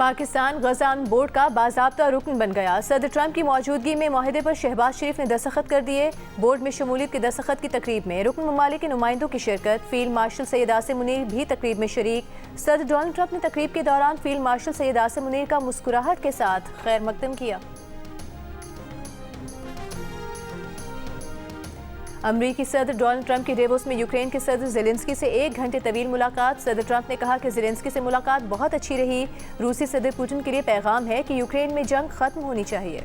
Pakistan गज़ान board का बाज़ाब्ता रुकन बन गया। सदर ट्रंप की मौजूदगी में माहिदे पर शहबाज शरीफ ने दस्तखत कर दिए। बोर्ड में शमूलियत की दस्तखत की तकरीब में रुकन ममालिक के नुमाइंदों की शिरकत। फील्ड मार्शल सैयद आसिम मुनीर भी तकरीब में शरीक। सदर डोनाल्ड ट्रंप ने तकरीब के दौरान फील्ड मार्शल सैयद आसिम मुनीर का मुस्कुराहट के साथ खैर मकदम किया। अमरीकी सदर डोनाल्ड ट्रंप की डेवोस में यूक्रेन के सदर ज़ेलेंस्की से 1 घंटे तवील मुलाकात। सदर ट्रंप ने कहा कि ज़ेलेंस्की से मुलाकात बहुत अच्छी रही। रूसी सदर पुतिन के लिए पैगाम है कि यूक्रेन में जंग खत्म होनी चाहिए।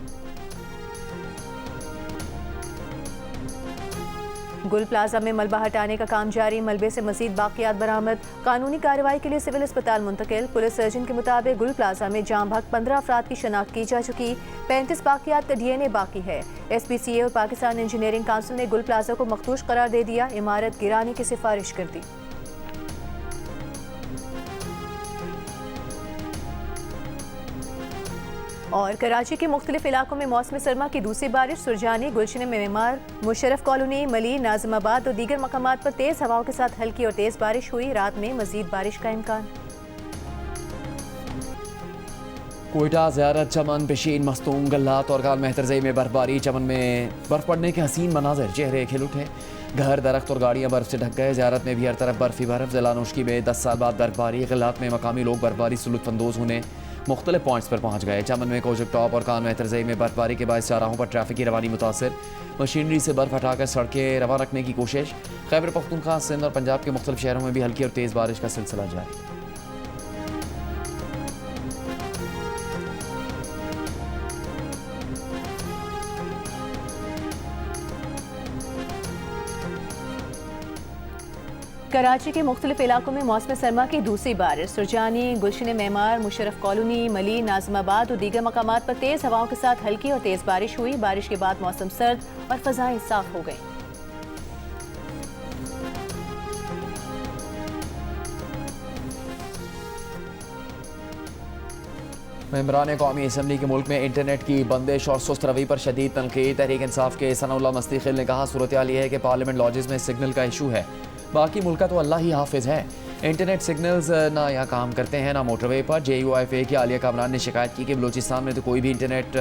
गुल प्लाजा में मलबा हटाने का काम जारी। मलबे से मजीद बाकियात बरामद। कानूनी कार्रवाई के लिए सिविल अस्पताल मुंतकिल। पुलिस सर्जन के मुताबिक गुल प्लाजा में जाम बहक 15 अफराद की शनाख्त की जा चुकी। 35 बाकियात का DNA बाकी है। SPCA और पाकिस्तान इंजीनियरिंग काउंसिल ने गुल प्लाजा को मखदूश करार दे दिया। इमारत गिराने की सिफारिश कर दी। और कराची के मुख्तलिफ इलाकों में मौसम सरमा की दूसरी बारिश। सुरजानी, गुलशन मेमार, मुशर्रफ कॉलोनी, मली, नाज़िमाबाद और दीगर मकामात पर तेज़ हवाओं के साथ हल्की और तेज़ बारिश हुई। रात में मजीद बारिश का इम्कान। कोयटा, ज़ियारत, चमन, पेशीन, मस्तूम, गल्लात और गाल मेहतरजई में बर्फबारी। चमन में बर्फ पड़ने के हसीन मनाजिर, चेहरे खिल उठे। घर, दरख्त और गाड़ियाँ बर्फ से ढक गए। ज़ियारत में भी हर तरफ बर्फ ही बर्फ। ज़िला नौशकी में 10 साल बाद बर्फबारी। गल्लात में मकामी लोग बर्फबारी से लुत्फ़अंदोज़ होने मुख्तलिफ पॉइंट्स पर पहुँच गए। चमन में कोजक टॉप और कान मेहतरजई में बर्फबारी के बायस चौराहों पर ट्रैफिक की रवानी मुतासर। मशीनरी से बर्फ हटाकर सड़कें रवा रखने की कोशिश। खैबर पख्तूनख्वा, सिंध और पंजाब के मुख्तलिफ शहरों में भी हल्की और तेज़ बारिश का सिलसिला जारी। कराची के मुख्तलिफ इलाकों में मौसम सरमा की दूसरी बारिश। सुरजानी, गुलशन मेमार, मुशर्रफ कॉलोनी, मली, नाज़िमाबाद और दीगर मकामात पर तेज़ हवाओं के साथ हल्की और तेज़ बारिश हुई। बारिश के बाद मौसम सर्द और फ़ज़ाएं साफ हो गईं। मेंबरान कौमी असम्बली के मुल्क में इंटरनेट की बंदिश और सुस्त रवि पर शदीद तनकीद। तहरीक इंसाफ के सनाउल्लाह मस्तीखिल ने कहा, सूरत हाल यह है कि पार्लियामेंट लॉजेस में सिग्नल का इशू है, बाकी मुल्क का तो अल्लाह ही हाफिज है। इंटरनेट सिग्नल्स ना यहाँ काम करते हैं ना मोटरवे पर। JUIFA की आलिया कामरान ने शिकायत की कि बलूचिस्तान में तो कोई भी इंटरनेट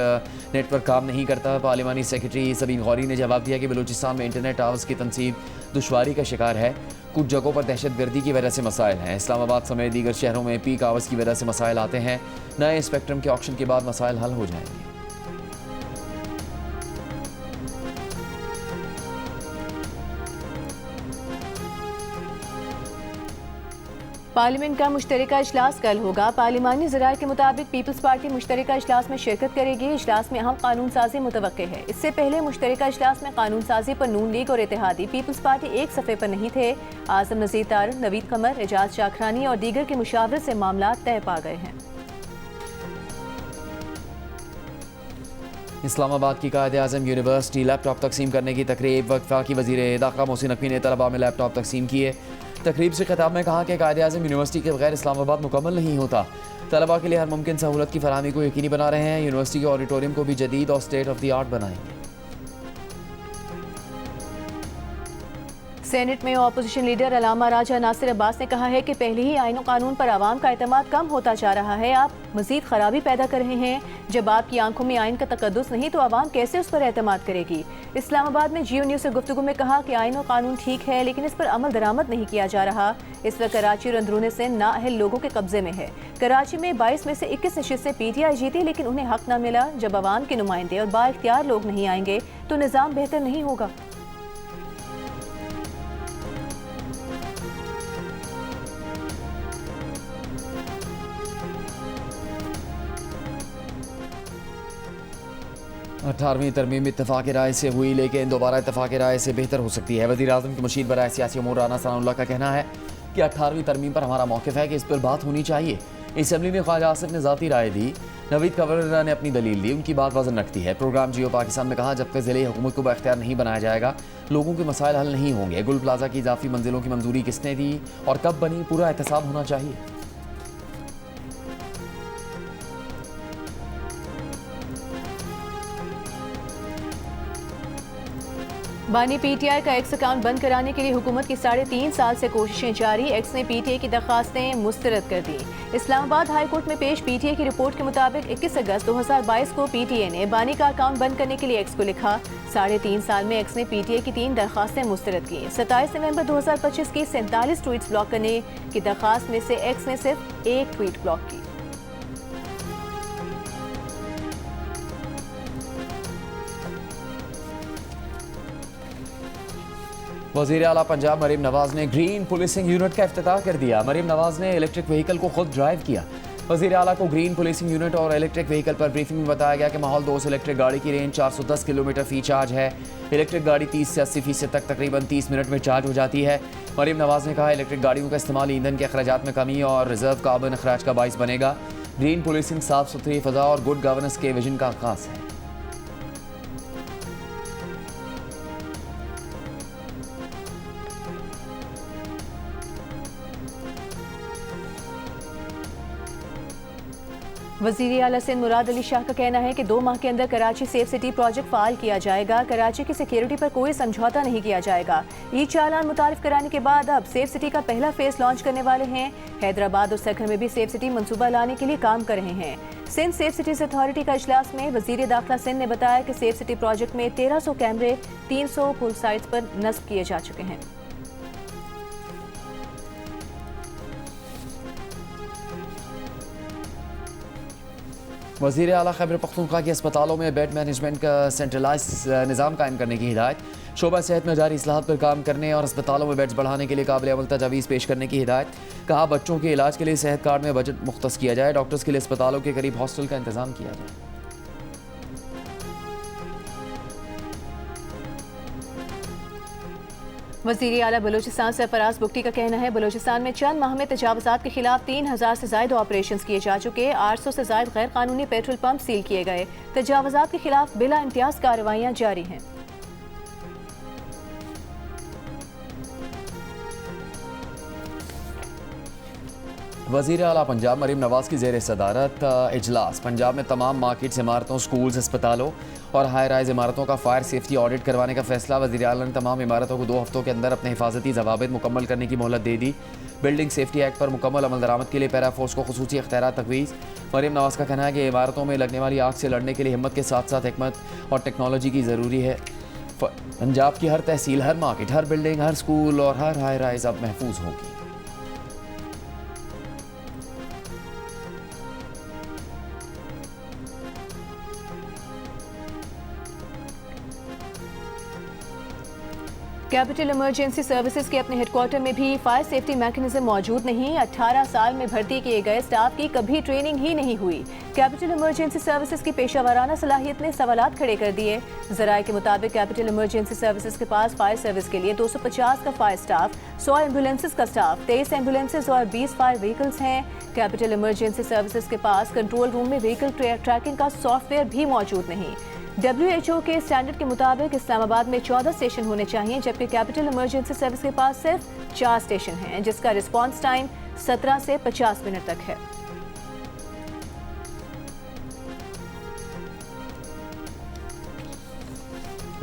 नेटवर्क काम नहीं करता। पार्लिमानी सेक्रेटरी सबीन गौरी ने जवाब दिया कि बलूचिस्तान में इंटरनेट टावर्स की तनसीब दुश्वारी का शिकार है। कुछ जगहों पर दहशतगर्दी की वजह से मसाइल हैं। इस्लामाबाद समेत दीगर शहरों में पीक आवर्स की वजह से मसाइल आते हैं। नए स्पेक्ट्रम के ऑक्शन के बाद मसाइल हल हो जाएंगे। पार्लियामेंट का मुश्तरका इजलास कल होगा। पार्लिमानी ज़राए के मुताबिक पीपल्स पार्टी मुश्तरका इजलास में शिरकत करेगी। इजलास में अहम कानून साजी मुतवक्के है। इससे पहले मुश्तरका इजलास में कानून साजी पर नून लीग और इत्तेहादी पीपल्स पार्टी एक सफ़े पर नहीं थे। आज़म नज़ीर तारड़, नवीद कमर, एजाज शाखरानी और दीगर के मुशावरत से मामला तय पा गए हैं। इस्लामाबाद की कायद-ए-आज़म यूनिवर्सिटी लैपटॉप तकसीम करने की तकरीब। वफाकी वज़ीर दाखिला मोहसिन नकवी ने तलबा में लैपटॉप तकसीम किए। तकरीब से खिताब में कहा कि कायद-ए-आज़म यूनिवर्सिटी के बगैर इस्लामाबाद मुकम्मल नहीं होता। तलबा के लिए हर मुमकिन सहूलत की फराहमी को यकीनी बना रहे हैं। यूनिवर्सिटी के ऑडिटोरियम को भी जदीद और स्टेट ऑफ द आर्ट बनाएंगे। सेनेट में अपोजिशन लीडर अलामा राजा नासिर अब्बास ने कहा है कि पहले ही आईन और कानून पर आवाम का एतमाद कम होता जा रहा है। आप मजीद खराबी पैदा कर रहे हैं। जब आपकी आंखों में आइन का तकद्दुस नहीं तो आवाम कैसे उस पर एतमाद करेगी। इस्लामाबाद में जियो न्यूज़ से गुफ्तगू में कहा कि आइन और कानून ठीक है, लेकिन इस पर अमल दरामद नहीं किया जा रहा। इस वक्त कराची और अंदरूनी सिंध नाअहल लोगों के कब्जे में है। कराची में 22 में से 21 नशिस्तें PTI जीती, लेकिन उन्हें हक न मिला। जब आवाम के नुमाइंदे और बाइख्तियार लोग नहीं आएंगे तो निज़ाम बेहतर नहीं होगा। अठारहवीं तरमीम इत्तफाक़ राय से हुई, लेकिन दोबारा इत्तफाक़ राय से बेहतर हो सकती है। वज़ीर आज़म के मुशीर बराए सियासी उमूर राना सनाउल्लाह का कहना है कि 18वीं तरमीम पर हमारा मौक़िफ़ है कि इस पर बात होनी चाहिए। असम्बली में ख्वाजा आसिफ ने ज़ाती राय दी, नवीद कमर ने अपनी दलील दी। उनकी बात वज़न रखती है। प्रोग्राम जियो पाकिस्तान में कहा, जब तक ज़िले हुकूमत को बाख्तियार नहीं बनाया जाएगा लोगों के मसाइल हल नहीं होंगे। गुल प्लाजा की इजाफी मंजिलों की मंजूरी किसने दी और कब बनी, पूरा एहतसाब होना चाहिए। बानी पीटीआई का एक्स अकाउंट बंद कराने के लिए हुकूमत की 3.5 साल से कोशिशें जारी। एक्स ने पीटीआई की दरखास्तें मुस्तरद कर दी। इस्लामाबाद हाई कोर्ट में पेश पीटीआई की रिपोर्ट के मुताबिक 21 अगस्त 2022 को पीटीआई ने बानी का अकाउंट बंद करने के लिए एक्स को लिखा। 3.5 साल में एक्स ने पीटीआई की 3 दरखास्तें मुस्तरद की। 27 नवंबर 2025 की 47 ट्वीट्स ब्लॉक करने की दरखास्त में से एक्स ने सिर्फ 1 ट्वीट ब्लॉक की। वज़ीर आला पंजाब मरीम नवाज ने ग्रीन पुलिसिंग यूनिट का इफ्तिताह कर दिया। मरीम नवाज ने इलेक्ट्रिक व्हीकल को खुद ड्राइव किया। वज़ीर आला को ग्रीन पुलिसिंग यूनिट और इलेक्ट्रिक व्हीकल पर ब्रीफिंग में बताया गया कि माहौल 2 से इलेक्ट्रिक गाड़ी की रेंज 410 किलोमीटर फी चार्ज है। इलेक्ट्रिक गाड़ी 30 से 80% तक तकरीबन 30 मिनट में चार्ज हो जाती है। मरीम नवाज ने कहा इलेक्ट्रिक गाड़ियों का इस्तेमाल ईंधन के अखराजात में कमी और रिजर्व कार्बन अखराज का बाइस बनेगा। ग्रीन पुलिसिंग साफ सुथरी फ़ज़ा और गुड गवर्नेंस के विजन का आगाज़ है। वज़ीर आला सिंध मुराद अली शाह का कहना है कि 2 माह के अंदर कराची सेफ सिटी प्रोजेक्ट फाल किया जाएगा। कराची की सिक्योरिटी पर कोई समझौता नहीं किया जाएगा। ई चालान मुतारिफ कराने के बाद अब सेफ सिटी का पहला फेज लॉन्च करने वाले हैं। हैदराबाद और सरखर में भी सेफ सिटी मंसूबा लाने के लिए काम कर रहे हैं। सिंध सेफ सिटीज अथॉरिटी का इजलास में वज़ीर दाखिला सिंध ने बताया कि सेफ सिटी प्रोजेक्ट में 1300 कैमरे 300 पुल साइट्स पर नस्ब किए जा चुके हैं। वज़ीर आला खैबर पख्तूनख्वा के अस्पतालों में बेड मैनेजमेंट का सेंट्रलाइज निज़ाम कायम करने की हिदायत। शोबा सेहत में जारी इस्लाहात पर काम करने और अस्पतालों में बेड्स बढ़ाने के लिए काबिल अमल तजावीज़ पेश करने की हिदायत। कहा बच्चों के इलाज के लिए सेहत कार्ड में बजट मुख्तस किया जाए। डॉक्टर्स के लिए अस्पतालों के करीब हॉस्टल का इंतजाम किया जाए। वज़ीर आला बलूचिस्तान सरफराज बुगटी का कहना है बलूचिस्तान में चंद माह में तजावुज़ात के खिलाफ 3000 से ज़ायद ऑपरेशन किए जा चुके। 800 से ज़ायद गैर कानूनी पेट्रोल पंप सील किए गए। तजावुज़ात के खिलाफ बिला इम्तियाज़ कार्रवाइयाँ जारी हैं। वज़ीर आला पंजाब मरीम नवाज की ज़ेर सदारत इजलास। पंजाब में तमाम मार्केट्स, इमारतों, स्कूल्स, अस्पतालों और हाई राइज इमारतों का फायर सेफ्टी ऑडिट करवाने का फैसला। वज़ीर आला ने तमाम इमारतों को 2 हफ्तों के अंदर अपने हिफाजती ज़वाबित मुकम्मल करने की मोहलत दे दी। बिल्डिंग सेफ्टी एक्ट पर मुकम्मल अमल दरामद के लिए पैरा फोर्स को खुसूसी इख्तियारात तजवीज़। मरीम नवाज का कहना है कि इमारतों में लगने वाली आग से लड़ने के लिए हिम्मत के साथ साथ हिकमत और टेक्नोलॉजी की ज़रूरी है। पंजाब की हर तहसील, हर मार्केट, हर बिल्डिंग, हर स्कूल और हर हाई राइज अब महफूज होगी। कैपिटल इमरजेंसी सर्विसेज के अपने हेडक्वार्टर में भी फायर सेफ्टी मैकेनिज्म मौजूद नहीं। 18 साल में भर्ती किए गए स्टाफ की कभी ट्रेनिंग ही नहीं हुई। कैपिटल इमरजेंसी सर्विसेज की पेशावराना सलाहियत ने सवालात खड़े कर दिए। ज़राए के मुताबिक कैपिटल इमरजेंसी सर्विसेज के पास फायर सर्विस के लिए 250 का फायर स्टाफ, 100 एम्बुलेंसेज का स्टाफ, 23 एम्बुलेंसेज और 20 फायर व्हीकल्स हैं। कैपिटल इमरजेंसी सर्विसेज के पास कंट्रोल रूम में व्हीकल ट्रैकिंग का सॉफ्टवेयर भी मौजूद नहीं। WHO के स्टैंडर्ड के मुताबिक इस्लामाबाद में 14 स्टेशन होने चाहिए, जबकि कैपिटल इमरजेंसी सर्विस के पास सिर्फ 4 स्टेशन हैं, जिसका रिस्पांस टाइम 17 से 50 मिनट तक है।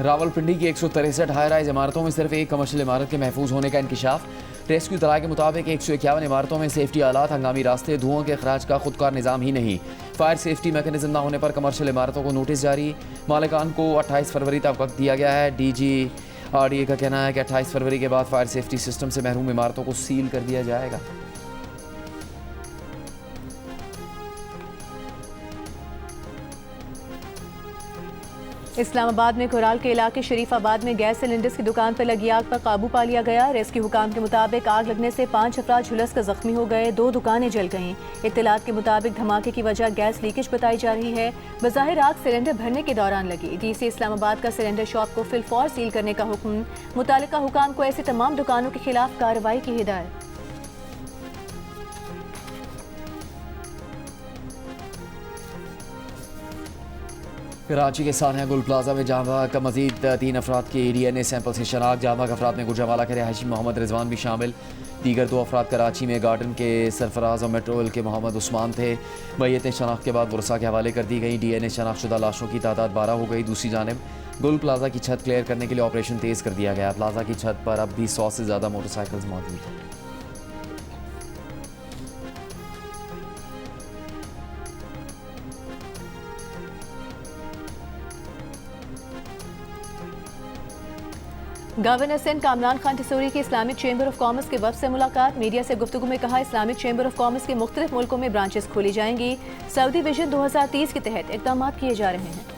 रावलपिंडी की 163 हाई राइज इमारतों में सिर्फ एक कमर्शियल इमारत के महफूज होने का इंकिशाफ। रेस्क्यू तलाह के मुताबिक 151 इमारतों में सेफ्टी आलात, हंगामी रास्ते, धुओं के अखराज का खुदकार निज़ाम ही नहीं। फायर सेफ्टी मैकेनिज्म न होने पर कमर्शियल इमारतों को नोटिस जारी। मालिकान को 28 फरवरी तक वक्त दिया गया है। DGRDA का कहना है कि 28 फरवरी के बाद फायर सेफ्टी सिस्टम से महरूम इमारतों को सील कर दिया जाएगा। इस्लामाबाद में कोराल के इलाके शरीफाबाद में गैस सिलेंडर्स की दुकान पर लगी आग पर काबू पा लिया गया। रेस्क्यू हुकाम के मुताबिक आग लगने से 5 अफराद झुलस कर जख्मी हो गए। 2 दुकानें जल गईं। इत्तलात के मुताबिक धमाके की वजह गैस लीकेज बताई जा रही है। बज़ाहिर आग सिलेंडर भरने के दौरान लगी। DC इस्लामाबाद का सिलेंडर शॉप को फिलफौर सील करने का हुक्म। मुतालिका हुकाम को ऐसी तमाम दुकानों के खिलाफ कार्रवाई की हिदायत। कराची के सानिया गुल प्लाजा में जामा का मजीद 3 अफराद की DNA सैंपल से शनाख्त। जामा के अफराद में गुजरावाला के रहायशी मोहम्मद रिजवान भी शामिल। दीगर 2 अफराद कराची में गार्डन के सरफराज और मेट्रोल के मोहम्मद उस्मान थे। मैयतें शनाख्त के बाद वर्षा के हवाले कर दी गई। DNA शनाख्त शुदा लाशों की तादाद 12 हो गई। दूसरी जानब गुल प्लाजा की छत क्लियर करने के लिए ऑपरेशन तेज़ कर दिया गया। प्लाजा की छत पर अब भी 100 से ज़्यादा मोटरसाइकिल मौजूद हैं। गवर्नर सिंध कामरान खान टिसोरी की इस्लामिक चैम्बर ऑफ कॉमर्स के वफ्द से मुलाकात। मीडिया से गुफ्तगू में कहा, इस्लामिक चैम्बर ऑफ कॉमर्स के मुख्तलिफ मुल्कों में ब्रांचेस खोली जाएंगी। सऊदी विजन 2030 के तहत इक़दाम किए जा रहे हैं।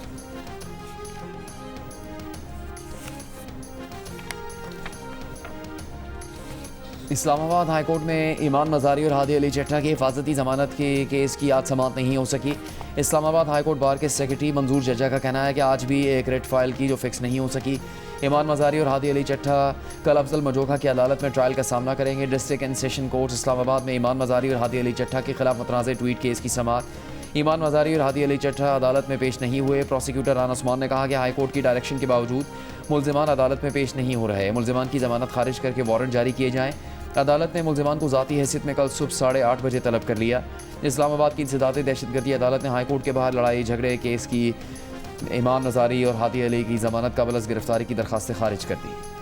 इस्लामाबाद हाईकोर्ट में ईमान मज़ारी और हादी अली चट्टा की हिफाजती जमानत के केस की आज समाअत नहीं हो सकी। इस्लामाबाद हाईकोर्ट बार के सेक्रेटरी मंजूर जज्जा का कहना है कि आज भी एक रेट फाइल की जो फिक्स नहीं हो सकी। ईमान मज़ारी और हादी अली चट्टा कल अफजल मजोखा की अदालत में ट्रायल का सामना करेंगे। District and session court Islamabad में ईमान मज़ारी और हादी अली चट्टा के खिलाफ मुतनाज़ ट्वीट केस की समाअत। ईमान मज़ारी और हादी अली चट्टा अदालत में पेश नहीं हुए। प्रोसिक्यूटर राना उस्मान ने कहा कि हाईकोर्ट की डायरेक्शन के बावजूद मुल्ज़िमान अदालत में पेश नहीं हो रहे। मुल्ज़िमान की जमानत खारिज करके वारंट जारी किए जाएँ। अदालत ने मुल्ज़िमान को ज़ाती हैसियत में कल सुबह 8:30 बजे तलब कर लिया। इस्लामाबाद की इंसदाद दहशतगर्दी अदालत ने हाईकोर्ट के बाहर लड़ाई झगड़े केस की ईमान मज़ारी और हादी अली की ज़मानत कबल अज़ गिरफ्तारी की दरख्वास्त खारिज कर दी।